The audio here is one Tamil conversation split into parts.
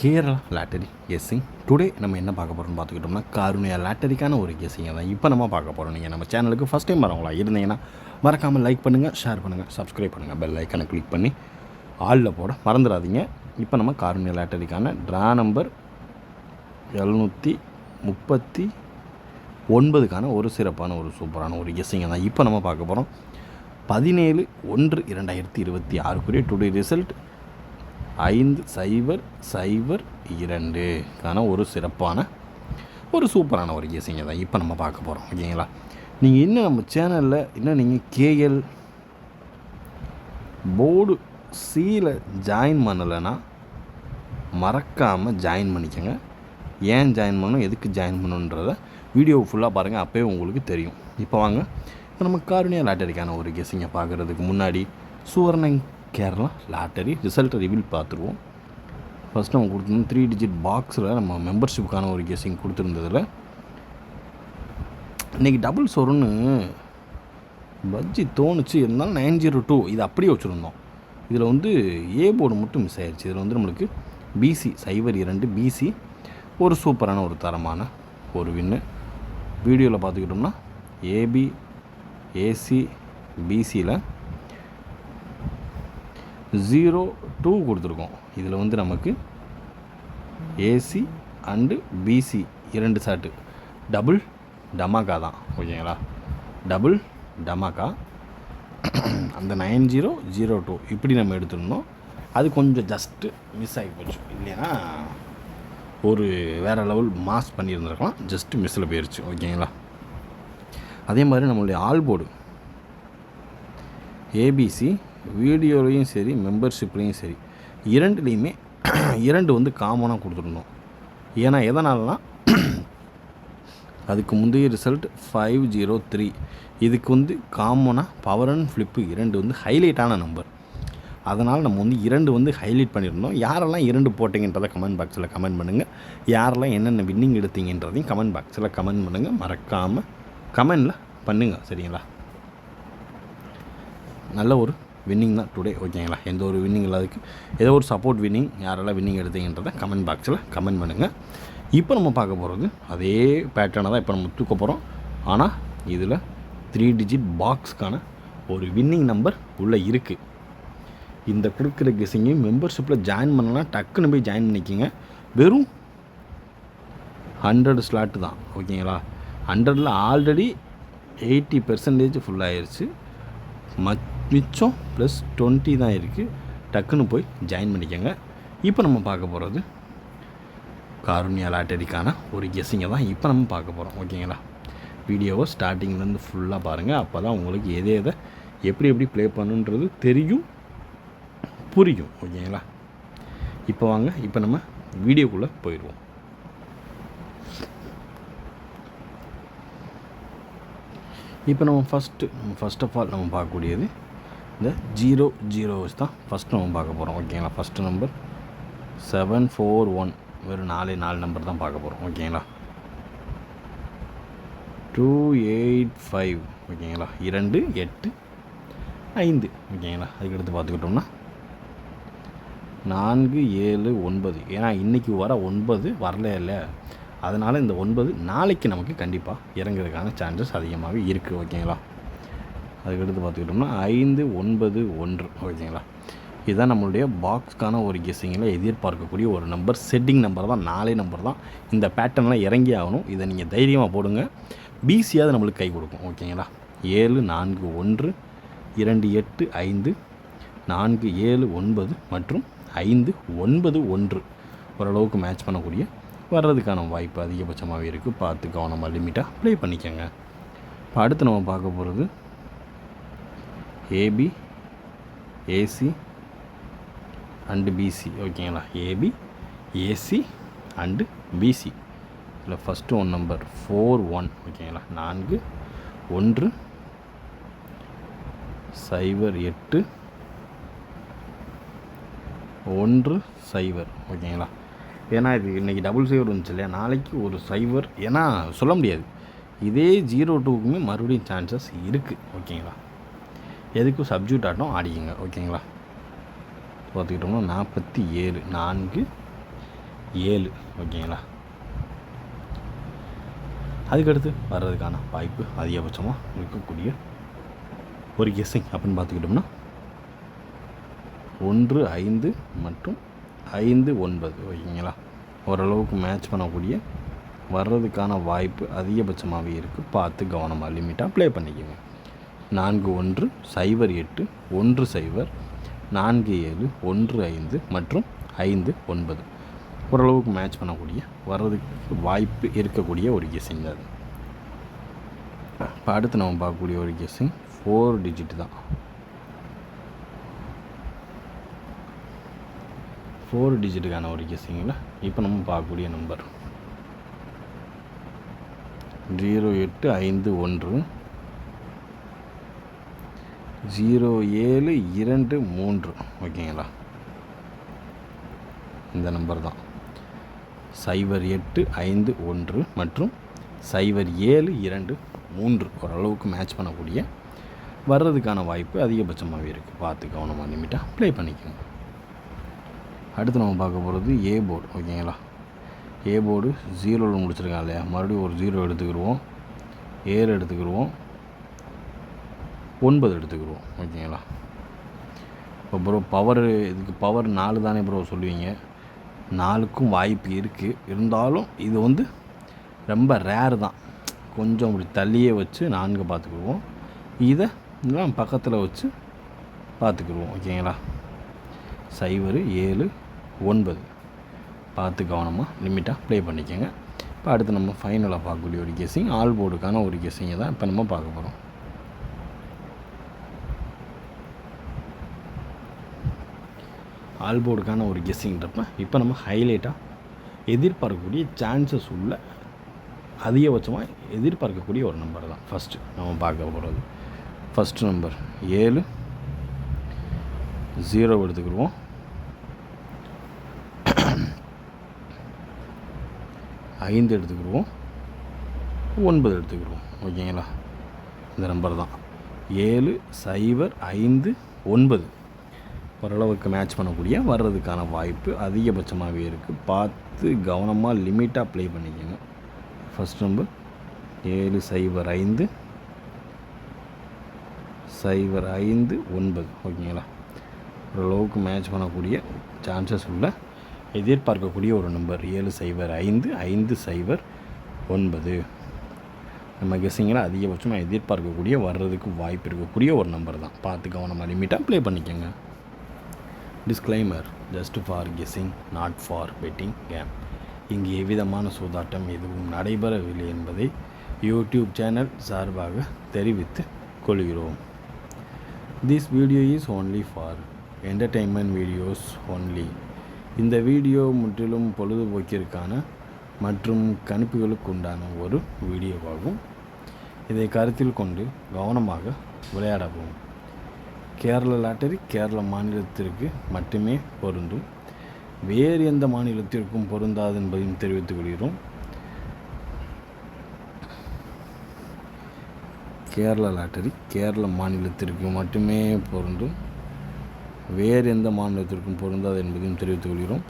Kerala lottery guessing. டுடே நம்ம என்ன பார்க்க போகிறோம்னு பார்த்துக்கிட்டோம்னா காருண்யா லாட்டரிக்கான ஒரு கெஸ்ஸிங்கை தான் இப்போ நம்ம பார்க்க போகிறோம். நீங்கள் நம்ம சேனலுக்கு ஃபஸ்ட் டைம் வரவங்களா இருந்தீங்கன்னா மறக்காமல் லைக் பண்ணுங்கள், ஷேர் பண்ணுங்கள், சப்ஸ்கிரைப் பண்ணுங்கள், பெல் ஐக்கனை கிளிக் பண்ணி ஆளில் போட மறந்துடாதீங்க. இப்போ நம்ம காருண்யா லாட்டரிக்கான ட்ரா நம்பர் 739க்கான ஒரு சிறப்பான ஒரு சூப்பரான ஒரு கெஸ்ஸிங்கை தான் இப்போ நம்ம பார்க்க போகிறோம். 17/1/2026 டுடே ரிசல்ட் 5002க்கான ஒரு சிறப்பான ஒரு சூப்பரான ஒரு கெஸ்ஸிங்கை தான் இப்போ நம்ம பார்க்க போகிறோம். ஓகேங்களா, நீங்கள் இன்னும் நம்ம சேனலில் இன்னும் நீங்கள் கேஎல் போர்டு சியில் ஜாயின் பண்ணலைன்னா மறக்காமல் ஜாயின் பண்ணிக்கோங்க. ஏன் ஜாயின் பண்ணணும், எதுக்கு ஜாயின் பண்ணணுன்றத வீடியோ ஃபுல்லாக பாருங்கள், அப்போயே உங்களுக்கு தெரியும். இப்போ வாங்க, இப்போ நம்ம காருண்யா லாட்டரிக்கான ஒரு கெஸ்ஸிங்கை பார்க்குறதுக்கு முன்னாடி சுவர்ணங் கேரளா லாட்டரி ரிசல்ட்டை ரிவீல் பார்த்துருவோம். ஃபஸ்ட் நம்ம கொடுத்துருந்தோம் 3 டிஜிட் பாக்ஸில் நம்ம மெம்பர்ஷிப்புக்கான ஒரு கெஸ்ஸிங் கொடுத்துருந்ததில் இன்றைக்கி டபுள்ஸ் வரும்னு பஜ்ஜி தோணுச்சு, இருந்தாலும் 902 இது அப்படியே வச்சுருந்தோம். இதில் வந்து ஏ போர்டு மட்டும் மிஸ் ஆயிடுச்சு. இதில் வந்து நம்மளுக்கு பிசி 02 பிசி ஒரு சூப்பரான ஒரு தரமான ஒரு வின்னு. வீடியோவில் பார்த்துக்கிட்டோம்னா ஏபி ஏசி பிசியில் 02 கொடுத்துருக்கோம். இதில் வந்து நமக்கு ஏசி அண்டு பிசி 2 சாட்டு டபுள் டமாக்கா தான். ஓகேங்களா, டபுள் டமாக்கா. அந்த 9002 இப்படி நம்ம எடுத்துருந்தோம். அது கொஞ்சம் ஜஸ்ட்டு மிஸ் ஆகி போச்சு, இல்லைன்னா ஒரு வேறு லெவல் மாஸ் பண்ணியிருந்துருக்கலாம். ஜஸ்ட்டு மிஸ்ஸில் போயிடுச்சு. ஓகேங்களா, அதே மாதிரி நம்மளுடைய ஆல் போர்டு ஏபிசி வீடியோலையும் சரி மெம்பர்ஷிப்லேயும் சரி இரண்டுலேயுமே 2 வந்து காமனாக கொடுத்துருந்தோம். ஏன்னா எதனாலனா அதுக்கு முந்தைய ரிசல்ட் 503, இதுக்கு வந்து காமனாக பவர் அண்ட் ஃப்ளிப்பு 2 வந்து ஹைலைட்டான நம்பர். அதனால் நம்ம வந்து 2 வந்து ஹைலைட் பண்ணியிருந்தோம். யாரெல்லாம் 2 போட்டிங்கன்றதை கமெண்ட் பாக்ஸில் கமெண்ட் பண்ணுங்கள். யாரெல்லாம் என்னென்ன வின்னிங் எடுத்தீங்கன்றதையும் கமெண்ட் பாக்ஸில் கமெண்ட் பண்ணுங்கள். மறக்காமல் கமெண்டில் பண்ணுங்கள், சரிங்களா. நல்ல ஒரு வின்னிங் தான் டுடே. ஓகேங்களா, எந்த ஒரு வின்னிங் இல்லாததுக்கு ஏதோ ஒரு சப்போர்ட் வின்னிங், யாரெல்லாம் வின்னிங் எடுத்தீங்கன்றதை கமெண்ட் பாக்ஸில் கமெண்ட் பண்ணுங்கள். இப்போ நம்ம பார்க்க போகிறது அதே பேட்டர்னை தான் இப்போ நம்ம தூக்க போகிறோம். ஆனால் இதில் 3 டிஜிட் பாக்ஸ்க்கான ஒரு வின்னிங் நம்பர் உள்ளே இருக்குது. இந்த கொடுக்குற கெஸ்ஸிங்கையும் மெம்பர்ஷிப்பில் ஜாயின் பண்ணலாம், டக்குன்னு போய் ஜாயின் பண்ணிக்கிங்க. வெறும் 100 ஸ்லாட்டு தான். ஓகேங்களா, 100ல் ஆல்ரெடி 80% ஃபுல்லாகிடுச்சு. மிச்சம் ப்ளஸ் 20 தான் இருக்குது. டக்குன்னு போய் ஜாயின் பண்ணிக்கோங்க. இப்போ நம்ம பார்க்க போகிறது காருண்யா லாட்டரிக்கான ஒரு கெஸ்ஸிங்கை தான் இப்போ நம்ம பார்க்க போகிறோம். ஓகேங்களா, வீடியோவை ஸ்டார்டிங்லேருந்து ஃபுல்லாக பாருங்கள். அப்போ தான் உங்களுக்கு எதை எப்படி ப்ளே பண்ணுன்றது தெரியும், புரியும். ஓகேங்களா, இப்போ வாங்க, இப்போ நம்ம வீடியோக்குள்ளே போயிடுவோம். இப்போ நம்ம ஃபஸ்ட் ஆஃப் ஆல் நம்ம பார்க்கக்கூடியது இந்த 00 தான் ஃபஸ்ட்டு நம்ம பார்க்க போகிறோம். ஓகேங்களா, ஃபஸ்ட்டு நம்பர் 741, வெறும் 4 நம்பர் தான் பார்க்க போகிறோம். ஓகேங்களா, 285. ஓகேங்களா, 285. ஓகேங்களா, அதுக்கடுத்து பார்த்துக்கிட்டோம்னா 479. ஏன்னா இன்றைக்கி வர 9 வரல இல்லை, அதனால் இந்த 9 நாளைக்கு நமக்கு கண்டிப்பாக இறங்குறதுக்கான சான்சஸ் அதிகமாகவே இருக்குது. ஓகேங்களா, அதுக்கடுத்து பார்த்துக்கிட்டோம்னா 591. ஓகேங்களா, இதுதான் நம்மளுடைய பாக்ஸ்க்கான ஒரு கெஸ்ஸிங்கில் எதிர்பார்க்கக்கூடிய ஒரு நம்பர். செட்டிங் நம்பர் தான், 4 நம்பர் தான். இந்த பேட்டர்னில் இறங்கி ஆகணும். இதை நீங்கள் தைரியமாக போடுங்க, பிசியாவது நம்மளுக்கு கை கொடுக்கும். ஓகேங்களா, 741 285 479 மற்றும் 591 ஓரளவுக்கு மேட்ச் பண்ணக்கூடிய வர்றதுக்கான வாய்ப்பு அதிகபட்சமாகவே இருக்குது. பார்த்து கவனமாக லிமிட்டாக ப்ளே பண்ணிக்கோங்க. இப்போ அடுத்து நம்ம பார்க்க போகிறது ஏபி ஏசி அண்டு பிசி. ஓகேங்களா, ஏபி ஏசி அண்டு பிசி. இதில் ஃபஸ்ட்டு ஒன் நம்பர் 41. ஓகேங்களா, 41 08 10. ஓகேங்களா, ஏன்னா இது இன்றைக்கி டபுள் 0 இருந்துச்சு இல்லையா, நாளைக்கு ஒரு 0, ஏன்னா சொல்ல முடியாது. இதே 02க்குமே மறுபடியும் சான்சஸ் இருக்குது. ஓகேங்களா, எதுக்கும் சப்ஜூட் ஆட்டம் ஆடிக்குங்க. ஓகேங்களா, பார்த்துக்கிட்டோம்னா 47 4 7 ஓகேங்களா. அதுக்கடுத்து வர்றதுக்கான வாய்ப்பு அதிகபட்சமாக இருக்கக்கூடிய ஒரு கெஸ்ஸிங் அப்படின்னு பார்த்துக்கிட்டோம்னா 1, 5 மற்றும் 5, 9 ஓகேங்களா. ஓரளவுக்கு மேட்ச் பண்ணக்கூடிய வர்றதுக்கான வாய்ப்பு அதிகபட்சமாகவே இருக்குது. பார்த்து கவனமாக லிமிட்டாக ப்ளே பண்ணிக்கோங்க. 4, 1, 0, 8, 1, 0, 4, 7, 1, 5 மற்றும் 5, 9 ஓரளவுக்கு மேட்ச் பண்ணக்கூடிய வர்றதுக்கு வாய்ப்பு இருக்கக்கூடிய ஒரு கெஸ்ஸிங் அது. இப்போ அடுத்து நம்ம பார்க்கக்கூடிய ஒரு கெஸ்ஸிங் 4 டிஜிட் தான். 4 டிஜிட்டுக்கான ஒரு கெஸ்ஸிங்கில் இப்போ நம்ம பார்க்கக்கூடிய நம்பர் 0851 0723 ஓகேங்களா. இந்த நம்பர் தான் 0851 மற்றும் 0723 ஓரளவுக்கு மேட்ச் பண்ணக்கூடிய வர்றதுக்கான வாய்ப்பு அதிகபட்சமாகவே இருக்குது. பார்த்து கவனமாக லிமிட்டாக ப்ளே பண்ணிக்கோங்க. அடுத்து நம்ம பார்க்க போகிறது ஏ போர்டு ஓகேங்களா. ஏ போர்டு 0ல் முடிச்சிருக்காங்க இல்லையா, மறுபடியும் ஒரு 0 எடுத்துக்கிடுவோம், 7 எடுத்துக்கிடுவோம், 9 எடுத்துக்கிடுவோம் ஓகேங்களா. இப்போ ப்ரோ இதுக்கு பவர் 4 தானே ப்ரோ சொல்லுவீங்க. 4க்கும் வாய்ப்பு இருக்குது. இருந்தாலும் இது வந்து ரொம்ப ரேர் தான். கொஞ்சம் அப்படி தள்ளியே வச்சு 4 பார்த்துக்குருவோம். இதை இதெல்லாம் பக்கத்தில் வச்சு பார்த்துக்குருவோம் ஓகேங்களா. 0, 7, 9 பார்த்து கவனமாக லிமிட்டாக ப்ளே பண்ணிக்கோங்க. இப்போ அடுத்து நம்ம ஃபைனலாக பார்க்கக்கூடிய ஒரு கெஸ்ஸிங் ஆல் போர்டுக்கான ஒரு கெஸ்ஸிங்கை தான் இப்போ நம்ம பார்க்க போகிறோம். ஆல் போர்டுக்கான ஒரு கெஸ்ஸிங்கிறப்ப இப்போ நம்ம ஹைலைட்டாக எதிர்பார்க்கக்கூடிய சான்சஸ் உள்ள அதிகபட்சமாக எதிர்பார்க்கக்கூடிய ஒரு நம்பர் தான் ஃபஸ்ட்டு நம்ம பார்க்க போகிறது. ஃபஸ்ட்டு நம்பர் 7, 0 எடுத்துக்கிடுவோம், 5 எடுத்துக்கிடுவோம், 9 எடுத்துக்கிடுவோம் ஓகேங்களா. இந்த நம்பர் தான் 7, 0, 5, 9 ஓரளவுக்கு மேட்ச் பண்ணக்கூடிய வர்றதுக்கான வாய்ப்பு அதிகபட்சமாகவே இருக்குது. பார்த்து கவனமாக லிமிட்டாக ப்ளே பண்ணிக்கோங்க. ஃபஸ்ட் நம்பர் 7, 0, 5, 0, 5, 9 ஓகேங்களா. ஓரளவுக்கு மேட்ச் பண்ணக்கூடிய சான்சஸ் உள்ள எதிர்பார்க்கக்கூடிய ஒரு நம்பர் 7, 0, 5, 5, 0, 9 நம்ம கெஸ்ஸிங்கில் அதிகபட்சமாக எதிர்பார்க்கக்கூடிய வர்றதுக்கு வாய்ப்பு இருக்கக்கூடிய ஒரு நம்பர் தான். பார்த்து கவனமாக லிமிட்டாக ப்ளே பண்ணிக்கோங்க. Disclaimer: just for guessing, not for betting game. இங்கு எவ்விதமான சூதாட்டம் எதுவும் நடைபெறவில்லை என்பதை யூடியூப் சேனல் சார்பாக தெரிவித்து கொள்கிறோம். This video is only for entertainment videos only. இந்த வீடியோ முற்றிலும் பொழுதுபோக்கிற்கான மற்றும் கணிப்புகளுக்கு உண்டான ஒரு வீடியோவாகும். இதை கருத்தில் கொண்டு கவனமாக விளையாடவும். கேரள லாட்டரி கேரள மாநிலத்திற்கு மட்டுமே பொருந்தும். வேறு எந்த மாநிலத்திற்கும் பொருந்தாது என்பதையும் தெரிவித்துக் கொள்கிறோம். கேரள லாட்டரி கேரள மாநிலத்திற்கு மட்டுமே பொருந்தும். வேறு எந்த மாநிலத்திற்கும் பொருந்தாது என்பதையும் தெரிவித்துக் கொள்கிறோம்.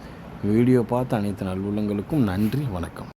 வீடியோ பார்த்த அனைத்து நல்லுள்ளங்களுக்கும் நன்றி, வணக்கம்.